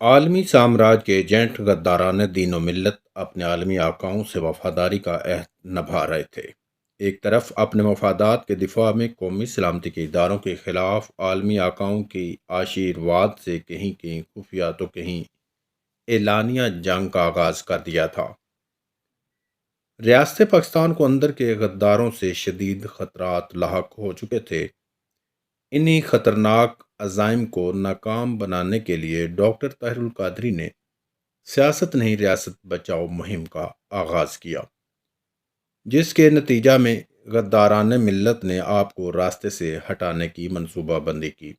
عالمی سامراج کے ایجنٹ غداران دین و ملت اپنے عالمی آقاؤں سے وفاداری کا عہد نبھا رہے تھے۔ ایک طرف اپنے مفادات کے دفاع میں قومی سلامتی کے اداروں کے خلاف عالمی آقاؤں کی آشیرواد سے کہیں کہیں خفیہ تو کہیں اعلانیہ جنگ کا آغاز کر دیا تھا۔ ریاست پاکستان کو اندر کے غداروں سے شدید خطرات لاحق ہو چکے تھے۔ انہی خطرناک عزائم کو ناکام بنانے کے لیے ڈاکٹر طاہر القادری نے سیاست نہیں ریاست بچاؤ مہم کا آغاز کیا، جس کے نتیجہ میں غداران ملت نے آپ کو راستے سے ہٹانے کی منصوبہ بندی کی۔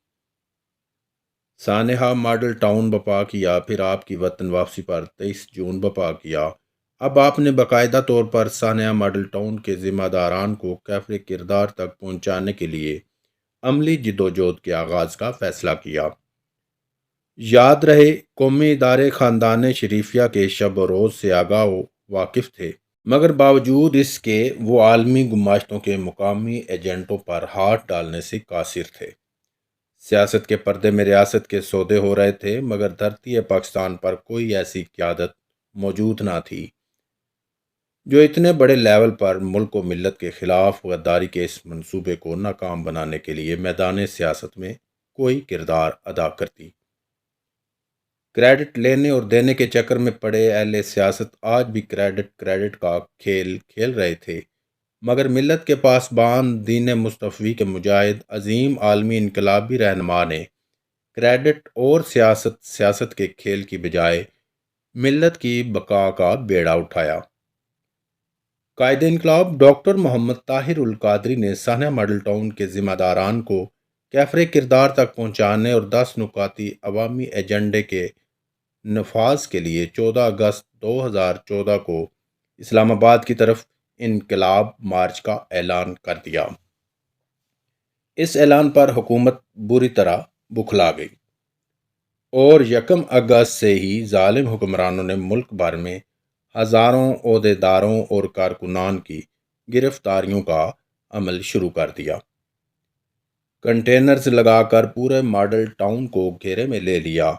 سانحہ ماڈل ٹاؤن بپا کیا، پھر آپ کی وطن واپسی پر 23 جون بپا کیا۔ اب آپ نے باقاعدہ طور پر سانحہ ماڈل ٹاؤن کے ذمہ داران کو کیفر کردار تک پہنچانے کے لیے عملی جدوجہد کے آغاز کا فیصلہ کیا۔ یاد رہے، قومی ادارے خاندان شریفیہ کے شب و روز سے آگاہ و واقف تھے، مگر باوجود اس کے وہ عالمی گماشتوں کے مقامی ایجنٹوں پر ہاتھ ڈالنے سے قاصر تھے۔ سیاست کے پردے میں ریاست کے سودے ہو رہے تھے، مگر دھرتی پاکستان پر کوئی ایسی قیادت موجود نہ تھی جو اتنے بڑے لیول پر ملک و ملت کے خلاف غداری کے اس منصوبے کو ناکام بنانے کے لیے میدان سیاست میں کوئی کردار ادا کرتی۔ کریڈٹ لینے اور دینے کے چکر میں پڑے اہل سیاست آج بھی کریڈٹ کا کھیل کھیل رہے تھے، مگر ملت کے پاسبان دین مصطفی کے مجاہد عظیم عالمی انقلابی رہنما نے کریڈٹ اور سیاست کے کھیل کی بجائے ملت کی بقا کا بیڑا اٹھایا۔ قائد انقلاب ڈاکٹر محمد طاہر القادری نے سانحہ ماڈل ٹاؤن کے ذمہ داران کو کیفر کردار تک پہنچانے اور 10 نکاتی عوامی ایجنڈے کے نفاذ کے لیے 14 اگست 2014 کو اسلام آباد کی طرف انقلاب مارچ کا اعلان کر دیا۔ اس اعلان پر حکومت بری طرح بکھلا گئی اور 1 اگست سے ہی ظالم حکمرانوں نے ملک بھر میں ہزاروں عہدیداروں اور کارکنان کی گرفتاریوں کا عمل شروع کر دیا۔ کنٹینرز لگا کر پورے ماڈل ٹاؤن کو گھیرے میں لے لیا۔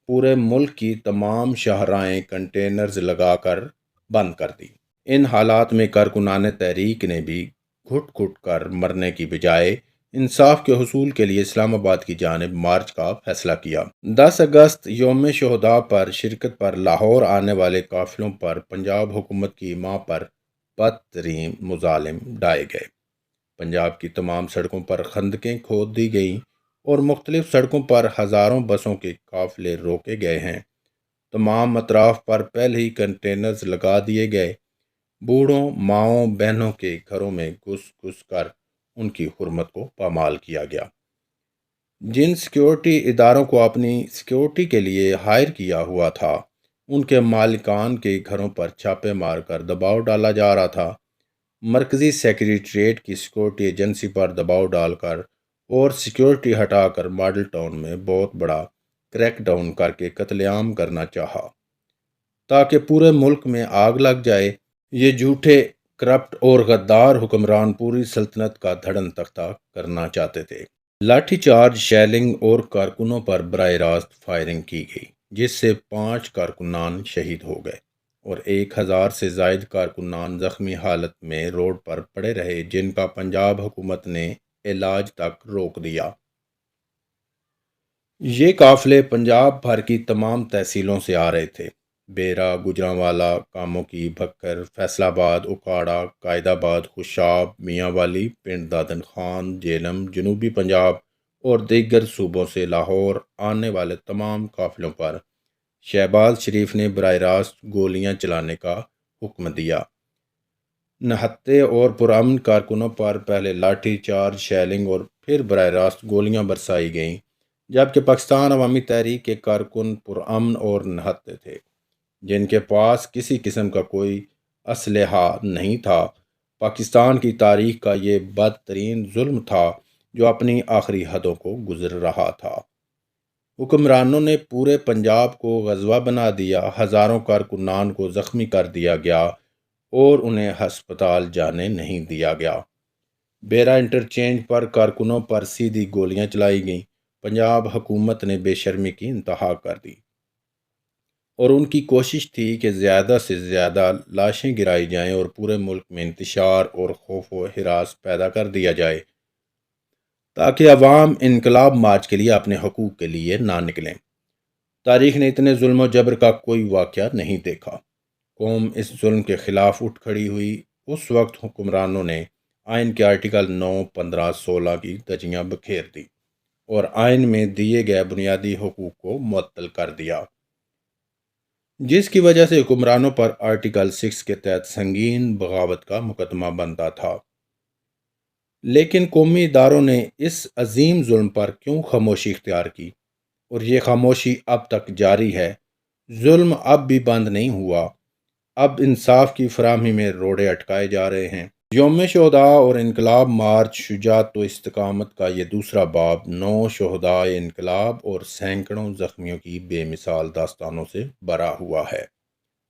پورے ملک کی تمام شاہراہیں کنٹینرز لگا کر بند کر دی۔ ان حالات میں کارکنان تحریک نے بھی گھٹ گھٹ کر مرنے کی بجائے انصاف کے حصول کے لیے اسلام آباد کی جانب مارچ کا فیصلہ کیا۔ 10 اگست یوم شہداء پر شرکت پر لاہور آنے والے قافلوں پر پنجاب حکومت کی ماں پر بدترین مظالم ڈھائے گئے۔ پنجاب کی تمام سڑکوں پر خندقیں کھود دی گئیں اور مختلف سڑکوں پر ہزاروں بسوں کے قافلے روکے گئے ہیں۔ تمام اطراف پر پہلے ہی کنٹینرز لگا دیے گئے۔ بوڑھوں، ماؤں، بہنوں کے گھروں میں گھس گھس کر ان کی حرمت کو پامال کیا گیا۔ جن سیکیورٹی اداروں کو اپنی سیکیورٹی کے لیے ہائر کیا ہوا تھا، ان کے مالکان کے گھروں پر چھاپے مار کر دباؤ ڈالا جا رہا تھا۔ مرکزی سیکریٹریٹ کی سیکیورٹی ایجنسی پر دباؤ ڈال کر اور سیکیورٹی ہٹا کر ماڈل ٹاؤن میں بہت بڑا کریک ڈاؤن کر کے قتل عام کرنا چاہا تاکہ پورے ملک میں آگ لگ جائے۔ یہ جھوٹے، کرپٹ اور غدار حکمران پوری سلطنت کا دھڑن تختہ کرنا چاہتے تھے۔ لاٹھی چارج، شیلنگ اور کارکنوں پر براہ راست فائرنگ کی گئی، جس سے 5 کارکنان شہید ہو گئے اور 1000 سے زائد کارکنان زخمی حالت میں روڈ پر پڑے رہے، جن کا پنجاب حکومت نے علاج تک روک دیا۔ یہ قافلے پنجاب بھر کی تمام تحصیلوں سے آ رہے تھے۔ بیرا، گوجرانوالا، کاموکی، بھکر، فیصل آباد، اکاڑا، قائد آباد، خوشاب، میاں والی، پنڈ دادن خان، جہلم، جنوبی پنجاب اور دیگر صوبوں سے لاہور آنے والے تمام قافلوں پر شہباز شریف نے براہ راست گولیاں چلانے کا حکم دیا۔ نہتے اور پرامن کارکنوں پر پہلے لاٹھی چارج، شیلنگ اور پھر براہ راست گولیاں برسائی گئیں، جبکہ پاکستان عوامی تحریک کے کارکن پرامن اور نہتے تھے، جن کے پاس کسی قسم کا کوئی اسلحہ نہیں تھا۔ پاکستان کی تاریخ کا یہ بدترین ظلم تھا جو اپنی آخری حدوں کو گزر رہا تھا۔ حکمرانوں نے پورے پنجاب کو غزوہ بنا دیا، ہزاروں کارکنان کو زخمی کر دیا گیا اور انہیں ہسپتال جانے نہیں دیا گیا۔ بیرا انٹرچینج پر کارکنوں پر سیدھی گولیاں چلائی گئیں۔ پنجاب حکومت نے بے شرمی کی انتہا کر دی۔ اور ان کی کوشش تھی کہ زیادہ سے زیادہ لاشیں گرائی جائیں اور پورے ملک میں انتشار اور خوف و ہراس پیدا کر دیا جائے تاکہ عوام انقلاب مارچ کے لیے اپنے حقوق کے لیے نہ نکلیں۔ تاریخ نے اتنے ظلم و جبر کا کوئی واقعہ نہیں دیکھا۔ قوم اس ظلم کے خلاف اٹھ کھڑی ہوئی۔ اس وقت حکمرانوں نے آئین کے آرٹیکل 9، 15، 16 کی دھجیاں بکھیر دی اور آئین میں دیے گئے بنیادی حقوق کو معطل کر دیا، جس کی وجہ سے حکمرانوں پر آرٹیکل 6 کے تحت سنگین بغاوت کا مقدمہ بنتا تھا۔ لیکن قومی اداروں نے اس عظیم ظلم پر کیوں خاموشی اختیار کی؟ اور یہ خاموشی اب تک جاری ہے۔ ظلم اب بھی بند نہیں ہوا۔ اب انصاف کی فراہمی میں روڑے اٹکائے جا رہے ہیں۔ یوم شہداء اور انقلاب مارچ شجاعت و استقامت کا یہ دوسرا باب 9 شہدائے انقلاب اور سینکڑوں زخمیوں کی بے مثال داستانوں سے بھرا ہوا ہے۔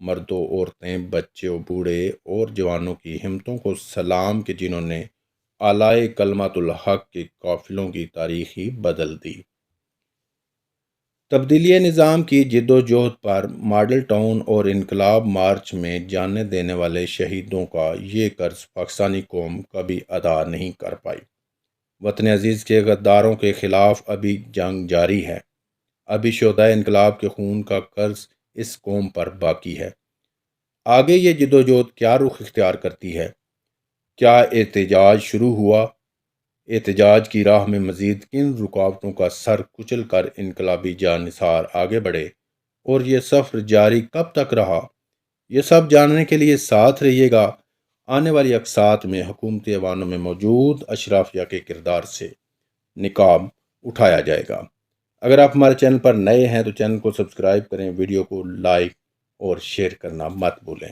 مردوں، عورتیں، بچے و بوڑھے اور جوانوں کی ہمتوں کو سلام کہ جنہوں نے اعلائے کلمت الحق کے قافلوں کی تاریخ ہی بدل دی۔ تبدیلی نظام کی جد و جہد پر ماڈل ٹاؤن اور انقلاب مارچ میں جانیں دینے والے شہیدوں کا یہ قرض پاکستانی قوم کبھی ادا نہیں کر پائی۔ وطن عزیز کے غداروں کے خلاف ابھی جنگ جاری ہے۔ ابھی شہدائے انقلاب کے خون کا قرض اس قوم پر باقی ہے۔ آگے یہ جد و جہد کیا رخ اختیار کرتی ہے؟ کیا احتجاج شروع ہوا؟ احتجاج کی راہ میں مزید کن رکاوٹوں کا سر کچل کر انقلابی جانثار آگے بڑھے اور یہ سفر جاری کب تک رہا؟ یہ سب جاننے کے لیے ساتھ رہیے گا۔ آنے والی اقساط میں حکومتی ایوانوں میں موجود اشرافیہ کے کردار سے نقاب اٹھایا جائے گا۔ اگر آپ ہمارے چینل پر نئے ہیں تو چینل کو سبسکرائب کریں، ویڈیو کو لائک اور شیئر کرنا مت بھولیں۔